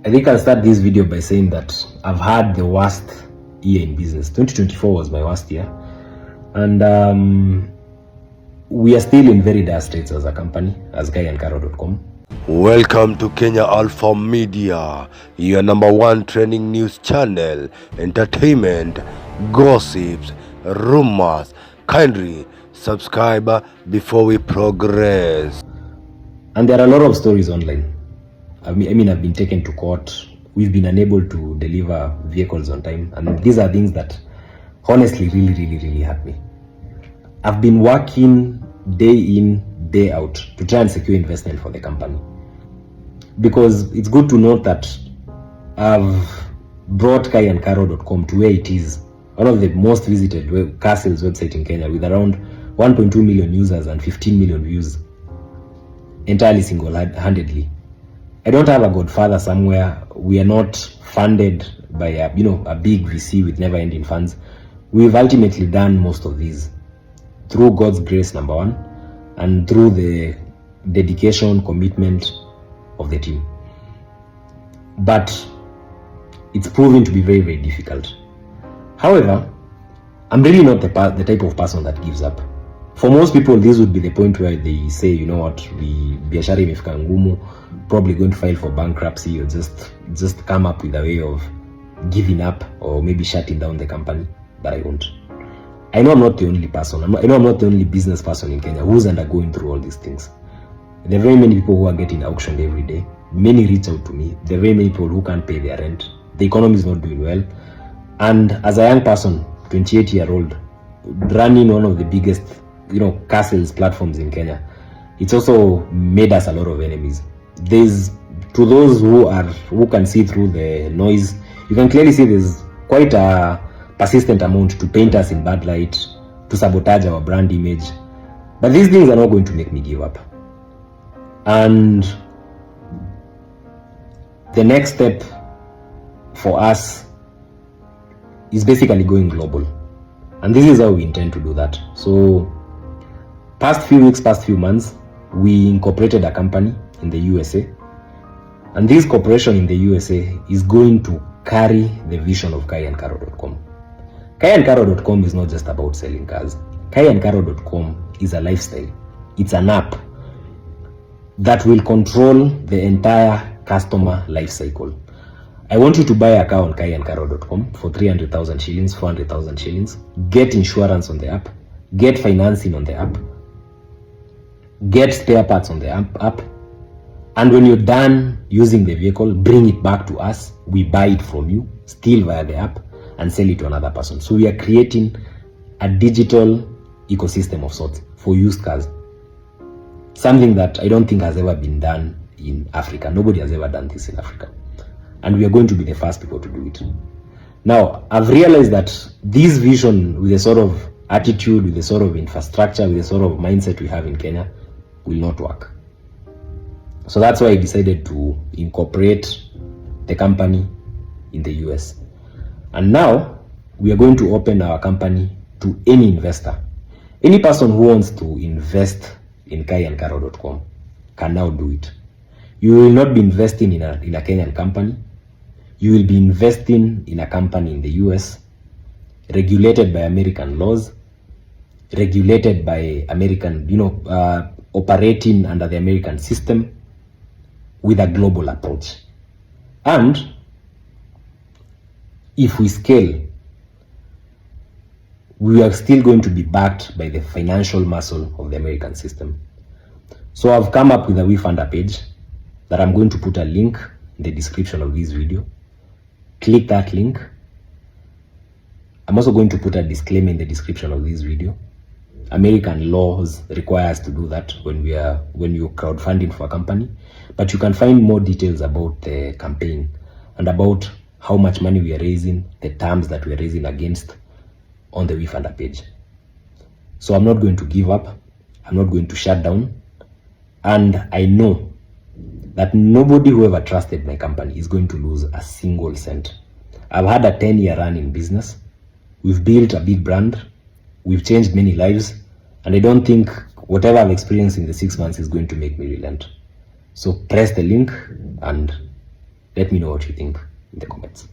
I think I'll start this video by saying that I've had the worst year in business. 2024 was my worst year. And we are still in very dire straits as a company, as GuyandCaro.com. Welcome to Kenya Alpha Media, your number one trending news channel, entertainment, gossips, rumors. Kindly subscribe before we progress. And there are a lot of stories online. I mean, I've been taken to court. We've been unable to deliver vehicles on time. And these are things that honestly really hurt me. I've been working day in, day out to try and secure investment for the company. Because it's good to note that I've brought GuyandCaro.com to where it is, one of the most visited car sales website in Kenya, with around 1.2 million users and 15 million views, entirely single-handedly. I don't have a godfather somewhere. We are not funded by a big VC with never-ending funds. We've ultimately done most of these through God's grace, number one, and through the dedication, commitment of the team. But it's proven to be very difficult. However, I'm really not the type of person that gives up. For most people, this would be the point where they say, you know what, biashara imefika ngumu, probably going to file for bankruptcy, or just come up with a way of giving up or maybe shutting down the company. But I won't. I know I'm not the only person. I know I'm not the only business person in Kenya who's undergoing through all these things. There are very many people who are getting auctioned every day. Many reach out to me. There are very many people who can't pay their rent. The economy is not doing well. And as a young person, 28-year-old, running one of the biggest car sales platforms in Kenya, it's also made us a lot of enemies. To those who can see through the noise, you can clearly see there's quite a persistent amount to paint us in bad light, to sabotage our brand image. But these things are not going to make me give up. And the next step for us is basically going global. And this is how we intend to do that. So past few weeks, past few months, we incorporated a company in the USA. And this corporation in the USA is going to carry the vision of GuyandCaro.com. GuyandCaro.com is not just about selling cars. GuyandCaro.com is a lifestyle. It's an app that will control the entire customer life cycle. I want you to buy a car on GuyandCaro.com for 300,000 shillings, 400,000 shillings. Get insurance on the app. Get financing on the app. Get spare parts on the app. And when you're done using the vehicle, bring it back to us. We buy it from you, still via the app, and sell it to another person. So we are creating a digital ecosystem of sorts for used cars. Something that I don't think has ever been done in Africa. Nobody has ever done this in Africa. And we are going to be the first people to do it. Now, I've realized that this vision, with the sort of attitude, with the sort of infrastructure, with the sort of mindset we have in Kenya, will not work. So that's why I decided to incorporate the company in the US. And now we are going to open our company to any investor. Any person who wants to invest in GuyandCaro.com can now do it. You will not be investing in a Kenyan company. You will be investing in a company in the US, regulated by American laws, regulated by American, operating under the American system, with a global approach. And if we scale, we are still going to be backed by the financial muscle of the American system. So I've come up with a WeFunder page that I'm going to put a link in the description of this video. Click that link. I'm also going to put a disclaimer in the description of this video. American laws require us to do that when you're crowdfunding for a company. But you can find more details about the campaign and about how much money we are raising, the terms that we are raising against, on the WeFunder page. So I'm not going to give up. I'm not going to shut down. And I know that nobody who ever trusted my company is going to lose a single cent. I've had a 10-year run in business. We've built a big brand. We've changed many lives. And I don't think whatever I've experienced in the 6 months is going to make me relent. So press the link and Let me know what you think in the comments.